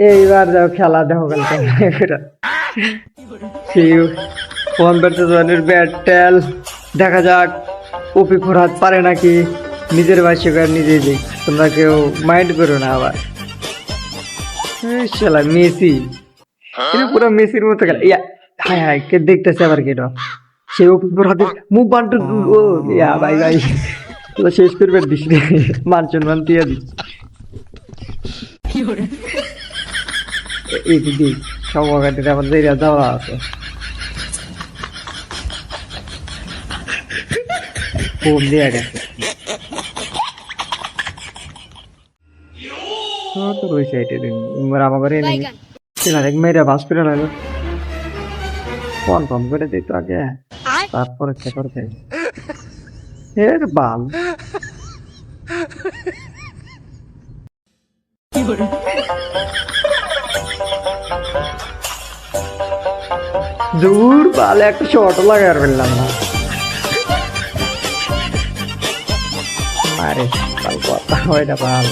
এইবার যাও খেলা দেখো কালকে ফোন ধরনের ব্যাট টেল দেখা যাক ওপি ফোরহাদ পারে নাকি নিজের বাসে নিজেই দিক তোমরা কেউ মাইন্ড করো না আবার শালা মেসি পুরো মেসির মতো খেলা ইয়া হাই হাই কে দেখতেছে আবার কেন সে ওপি ফোরহাদের মুখ বান্টু ও ইয়া ভাই ভাই তোরা শেষ করবে দিস রে মান সম্মান দিয়ে দিস এই দিদি সব ওখানে আমার জায়গা যাওয়া আছে ফোন দিয়ে গেছে তো রয়েছে এটা দিন আমার নেই এক মেয়েরা বাস করে লাগলো কনফার্ম করে দিত আগে তারপরে চেক করতে এর বাল দূর বাল একটা শর্ট লাগার ফেললাম না আরে কথা হয় না বাল